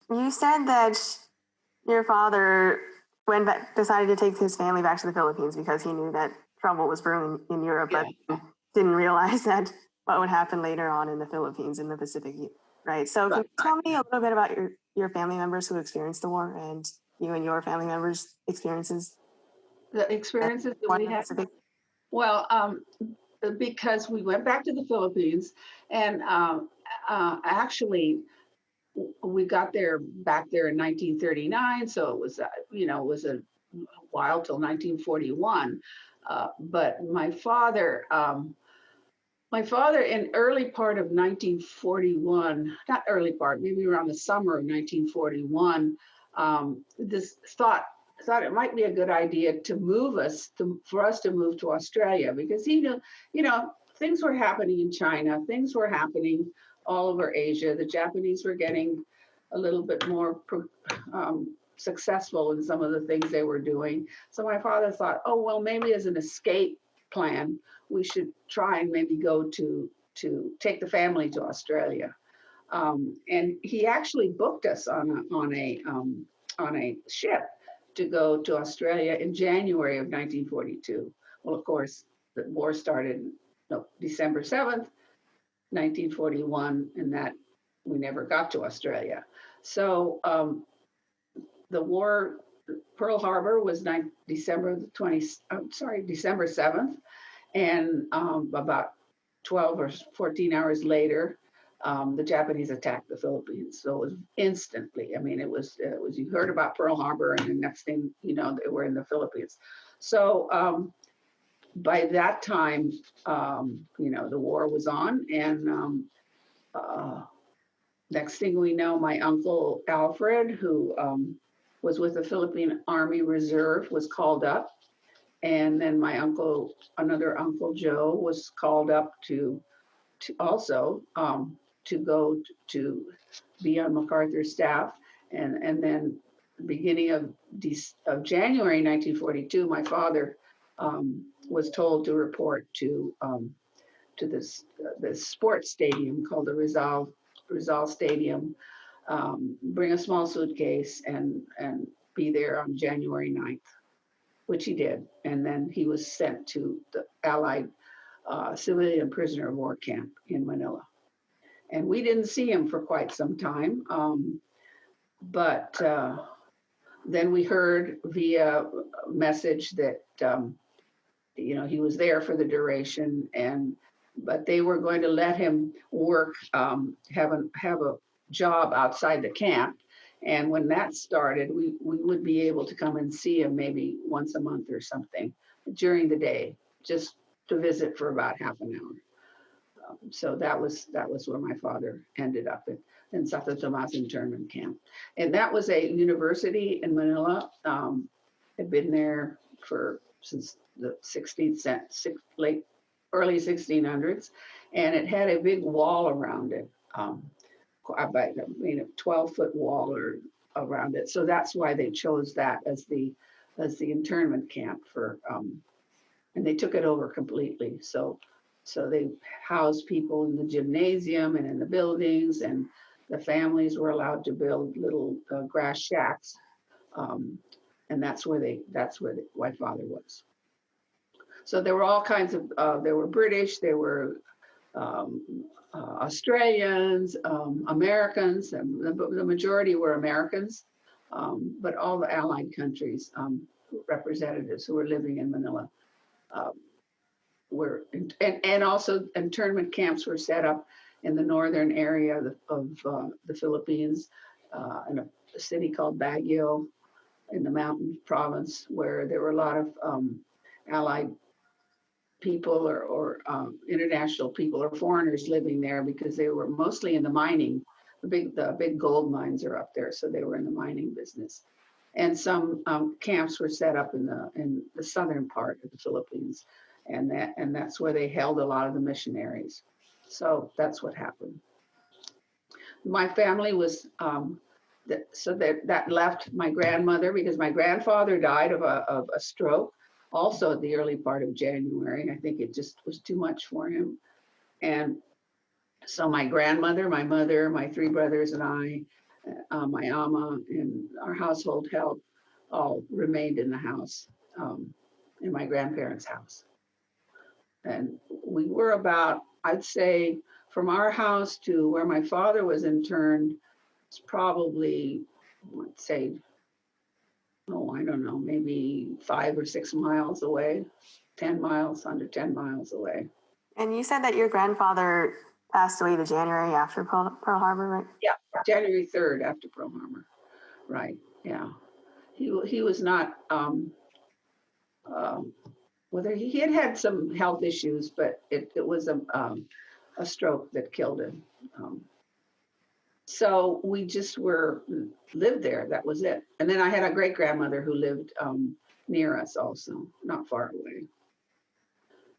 you said that your father decided to take his family back to the Philippines because he knew that trouble was brewing in Europe, Yeah. but didn't realize that what would happen later on in the Philippines in the Pacific, right? So can you tell me a little bit about your family members who experienced the war and you and your family members' experiences? The experiences that we had. Well, because we went back to the Philippines, and actually we got back there in 1939, so it was it was a while till 1941. But my father in early part of 1941, not early part, maybe around the summer of 1941, this thought it might be a good idea to for us to move to Australia, because he knew, things were happening in China, things were happening all over Asia. The Japanese were getting a little bit more successful in some of the things they were doing. So my father thought, oh, well, maybe as an escape plan, we should try and maybe go to take the family to Australia. And he actually booked us on a ship to go to Australia in January of 1942. Well, of course, the war started December 7th, 1941, and that we never got to Australia. So the war, Pearl Harbor was December 7th, and about 12 or 14 hours later, the Japanese attacked the Philippines. So it was instantly. I mean, it was you heard about Pearl Harbor, and the next thing you know, they were in the Philippines. So by that time, the war was on, and next thing we know, my uncle Alfred, who was with the Philippine Army Reserve, was called up. And then my another uncle Joe, was called up to also to go to be on MacArthur's staff. And then beginning of January 1942, my father was told to report to this sports stadium called the Rizal Stadium, bring a small suitcase and be there on January 9th. Which he did. And then he was sent to the Allied civilian prisoner of war camp in Manila. And we didn't see him for quite some time. But then we heard via message that, he was there for the duration, but they were going to let him work, have a job outside the camp. And when that started, we would be able to come and see him maybe once a month or something during the day, just to visit for about half an hour. So that was where my father ended up in Santo Tomas internment camp. And that was a university in Manila. Had been there since the early 1600s. And it had a big wall around it. A 12-foot wall around it. So that's why they chose that as the internment camp and they took it over completely. So they housed people in the gymnasium and in the buildings, and the families were allowed to build little grass shacks. And that's where my father was. So there were all kinds of, there were British, there were Australians, Americans, the majority were Americans, but all the Allied countries, representatives who were living in Manila and also internment camps were set up in the northern area of the Philippines, in a city called Baguio in the mountain province, where there were a lot of Allied people or international people or foreigners living there, because they were mostly in the mining. The big gold mines are up there, so they were in the mining business. And some camps were set up in the southern part of the Philippines, and that's where they held a lot of the missionaries. So that's what happened. My family was that left my grandmother, because my grandfather died of a stroke also at the early part of January. I think it just was too much for him. And so my grandmother, my mother, my three brothers, and I, my ama and our household help all remained in the house, in my grandparents' house. And we were about, I'd say, from our house to where my father was interned, it's probably, let's say, oh, I don't know, maybe 5 or 6 miles away, 10 miles, under 10 miles away. And you said that your grandfather passed away the January after Pearl Harbor, right? Yeah, January 3rd after Pearl Harbor. Right, yeah. He was not, whether he had some health issues, but it was a stroke that killed him. So we just lived there. That was it. And then I had a great grandmother who lived near us also, not far away.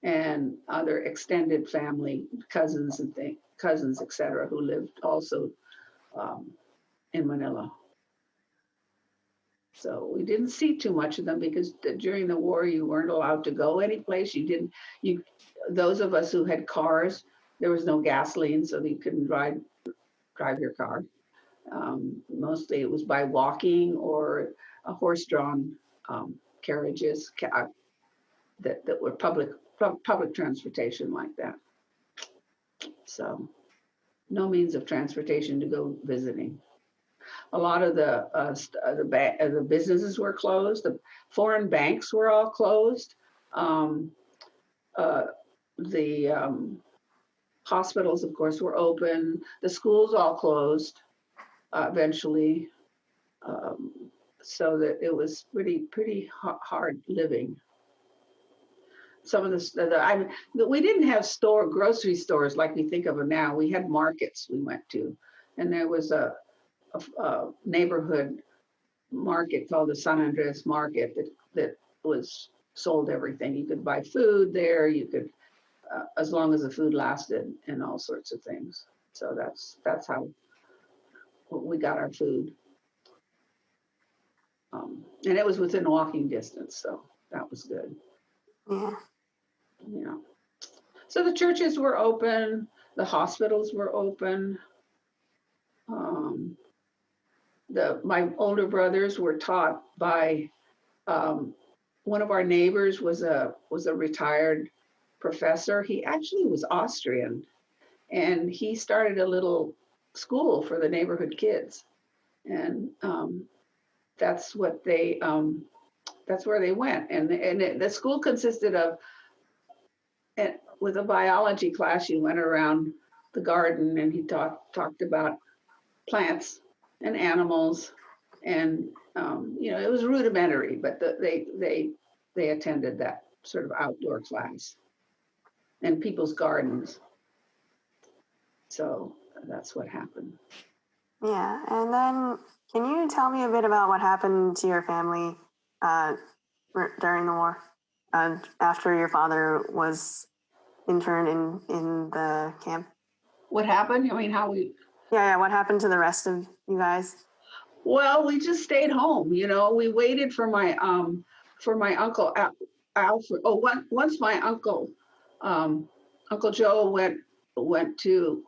And other extended family, cousins and cousins, etc., who lived also in Manila. So we didn't see too much of them because during the war you weren't allowed to go anyplace. Those of us who had cars, there was no gasoline, so you couldn't drive your car. Mostly it was by walking or horse-drawn carriages that were public transportation like that. So no means of transportation to go visiting. A lot of the businesses were closed. The foreign banks were all closed. The hospitals, of course, were open. The schools all closed eventually. So that it was pretty hard living. Some of we didn't have grocery stores like we think of them now. We had markets we went to, and there was a neighborhood market called the San Andres Market that was sold everything. You could buy food there. You could, as long as the food lasted, and all sorts of things. So that's how we got our food. And it was within walking distance, so that was good. Yeah. Yeah. So the churches were open, the hospitals were open. My older brothers were taught by one of our neighbors was a retired professor. He actually was Austrian, and he started a little school for the neighborhood kids, and that's what that's where they went. And the school consisted of, with a biology class, you went around the garden and he talked about plants and animals, and it was rudimentary, but they attended that sort of outdoor class and people's gardens. So that's what happened. Yeah, and then can you tell me a bit about what happened to your family during the war, after your father was interned in the camp? What happened? I mean, how we? Yeah, what happened to the rest of you guys? Well, we just stayed home. We waited for my uncle Alfred. Oh, once my uncle Joe went to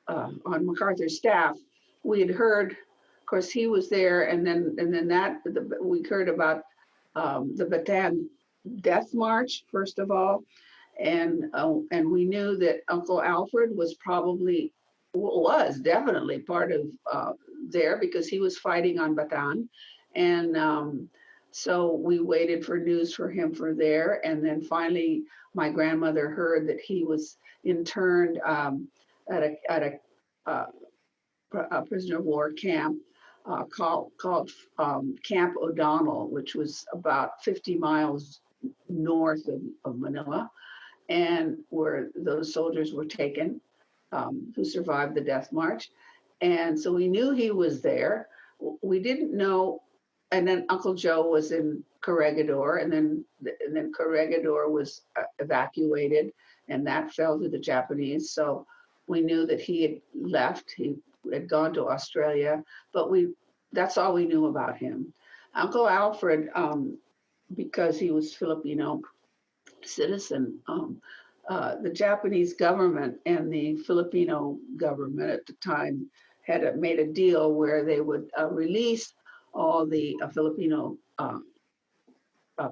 on MacArthur's staff, we had heard, of course, he was there, and then we heard about the Bataan Death March first of all, and we knew that Uncle Alfred was definitely part of there because he was fighting on Bataan, and so we waited for news for him for there, and then finally my grandmother heard that he was interned at a prisoner of war camp called Camp O'Donnell, which was about 50 miles north of Manila, and where those soldiers were taken who survived the death march. And so we knew he was there. We didn't know. And then Uncle Joe was in Corregidor, and then Corregidor was evacuated, and that fell to the Japanese. So we knew that he had left. He had gone to Australia, but that's all we knew about him. Uncle Alfred, because he was Filipino citizen, the Japanese government and the Filipino government at the time had made a deal where they would release all the Filipino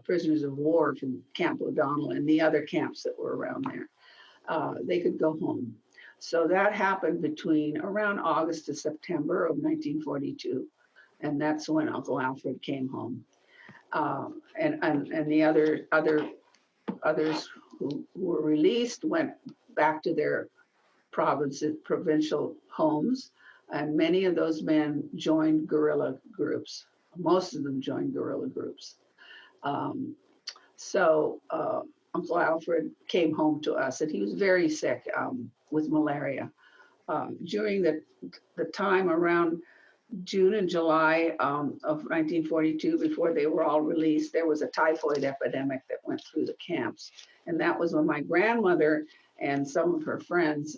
prisoners of war from Camp O'Donnell and the other camps that were around there. They could go home. So that happened between around August to September of 1942. And that's when Uncle Alfred came home. And the others who were released went back to their provincial homes. And many of those men joined guerrilla groups. Most of them joined guerrilla groups. So Uncle Alfred came home to us, and he was very sick with malaria. During the time around June and July of 1942, before they were all released, there was a typhoid epidemic that went through the camps. And that was when my grandmother and some of her friends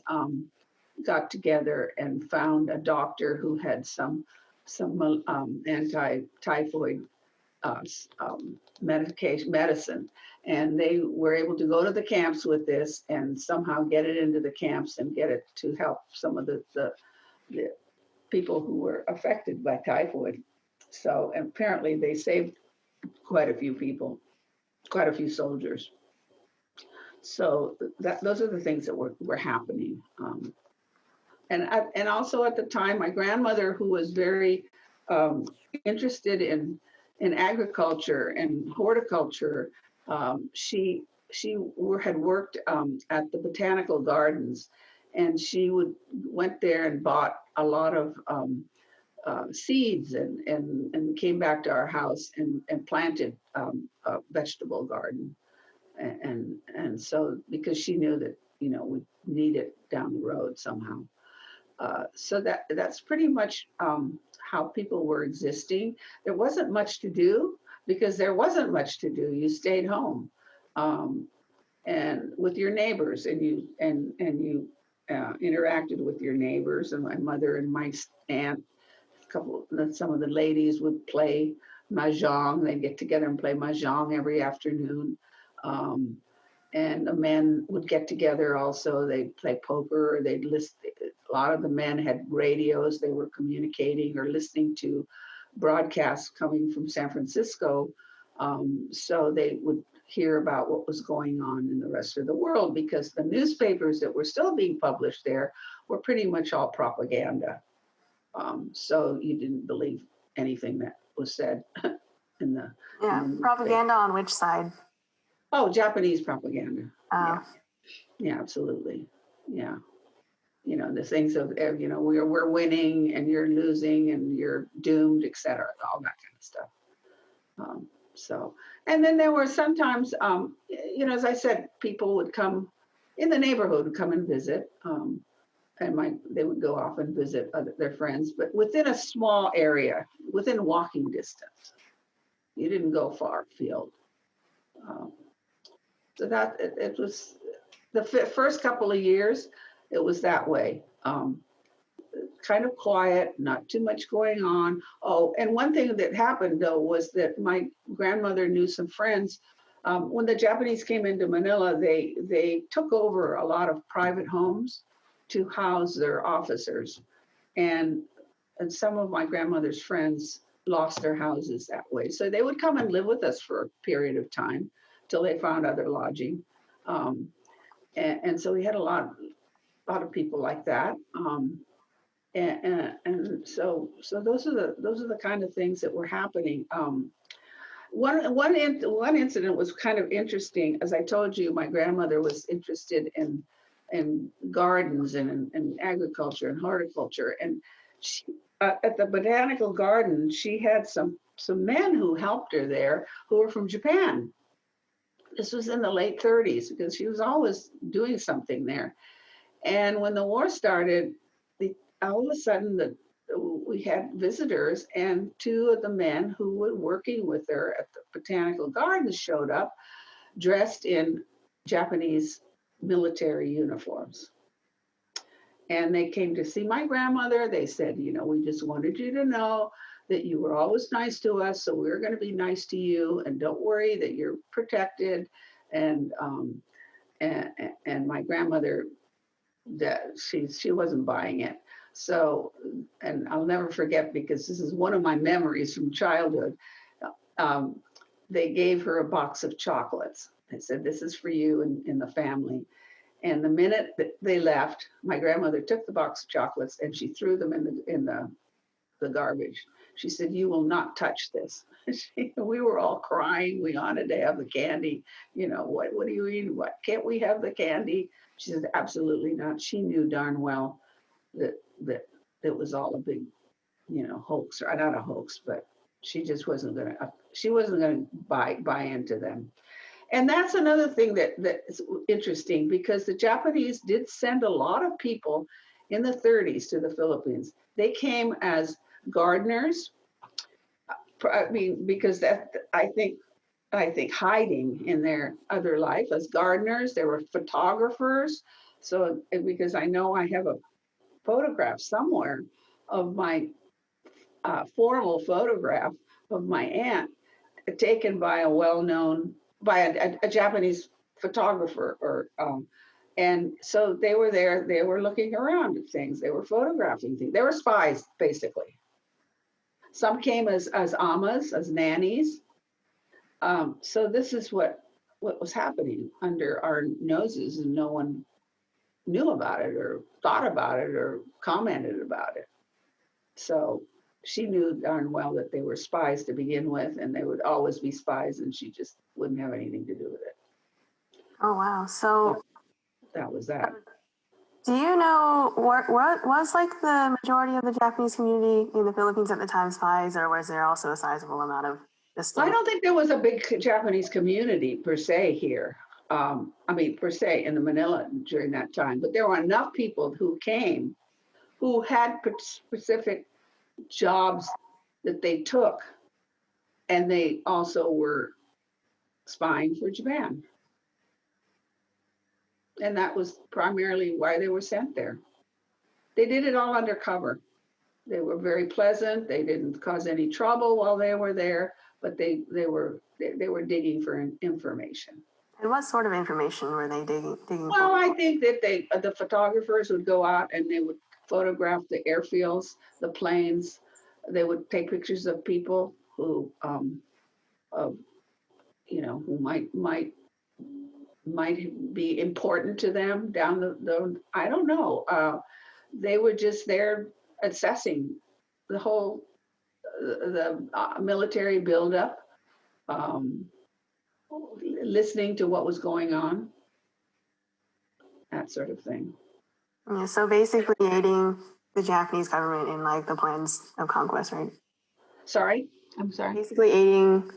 got together and found a doctor who had some anti-typhoid medicine. And they were able to go to the camps with this and somehow get it into the camps and get it to help some of the people who were affected by typhoid. So apparently they saved quite a few people, quite a few soldiers. So those are the things that were happening. And also at the time, my grandmother, who was very interested in agriculture and horticulture, she had worked at the botanical gardens, and she went there and bought a lot of seeds and came back to our house and planted a vegetable garden. And so because she knew that, we need it down the road somehow. So that's pretty much how people were existing. There wasn't much to do because there wasn't much to do. You stayed home and with your neighbors, and you interacted with your neighbors. And my mother and my aunt, some of the ladies would play mahjong. They'd get together and play mahjong every afternoon. And the men would get together also. They'd play poker. A lot of the men had radios. They were communicating or listening to broadcasts coming from San Francisco. So they would hear about what was going on in the rest of the world, because the newspapers that were still being published there were pretty much all propaganda. So you didn't believe anything that was said in the propaganda on which side? Oh, Japanese propaganda. Yeah, absolutely. Yeah. The things of, we're winning and you're losing and you're doomed, et cetera, all that kind of stuff. And then there were sometimes, as I said, people would come in the neighborhood, would come and visit. And they would go off and visit their friends, but within a small area, within walking distance. You didn't go far afield. So that it was the first couple of years, it was that way. Kind of quiet, not too much going on. Oh, and one thing that happened though was that my grandmother knew some friends. When the Japanese came into Manila, they took over a lot of private homes to house their officers, and some of my grandmother's friends lost their houses that way. So they would come and live with us for a period of time till they found other lodging. And so we had a lot of people like that. And so those are the kind of things that were happening. One incident was kind of interesting. As I told you, my grandmother was interested in gardens and agriculture and horticulture. And she, at the botanical garden, she had some men who helped her there who were from Japan. This was in the late 30s, because she was always doing something there. And when the war started, all of a sudden we had visitors, and two of the men who were working with her at the botanical gardens showed up dressed in Japanese military uniforms. And they came to see my grandmother. They said, we just wanted you to know that you were always nice to us, so we're going to be nice to you, and don't worry that you're protected. And and my grandmother, that she wasn't buying it. So, and I'll never forget, because this is one of my memories from childhood. Um, they gave her a box of chocolates. They said, "This is for you and the family." And the minute that they left, my grandmother took the box of chocolates and she threw them in the garbage. She said, "You will not touch this." We were all crying. We wanted to have the candy. You know, what do you mean? What, can't we have the candy? She said, "Absolutely not." She knew darn well that it was all a big, hoax, or not a hoax, but she wasn't gonna buy into them. And that's another thing that is interesting, because the Japanese did send a lot of people in the 30s to the Philippines. They came as gardeners. I mean, because that I think hiding in their other life as gardeners, they were photographers. So because I know I have a photograph somewhere of my formal photograph of my aunt, taken by a well-known, by a Japanese photographer, and so they were there, they were looking around at things, they were photographing things, they were spies basically. Some came as amas, as nannies. So this is what was happening under our noses, and no one knew about it or thought about it or commented about it. So she knew darn well that they were spies to begin with, and they would always be spies, and she just wouldn't have anything to do with it. Oh, wow. So That was that. do you know what was like the majority of the Japanese community in the Philippines at the time spies, or was there also a sizable amount of just? I don't think there was a big Japanese community per se here. I mean, per se in the Manila during that time, but there were enough people who came who had specific jobs that they took, and they also were spying for Japan. And that was primarily why they were sent there. They did it all undercover. They were very pleasant. They didn't cause any trouble while they were there, but they were digging for information. And what sort of information were they digging Well, for? I think that the photographers would go out and they would photograph the airfields, the planes. They would take pictures of people who, who might be important to them down the I don't know. They were just there assessing the whole the military buildup, um, listening to what was going on, that sort of thing. Yeah, so basically aiding the Japanese government in like the plans of conquest, right? Sorry, I'm sorry. Basically aiding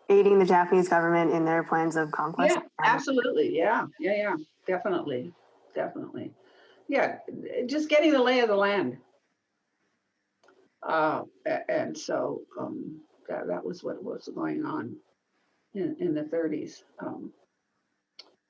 the Japanese government in their plans of conquest. Yeah, absolutely. Yeah, definitely, definitely. Yeah, just getting the lay of the land. And so that was what was going on in the 30s.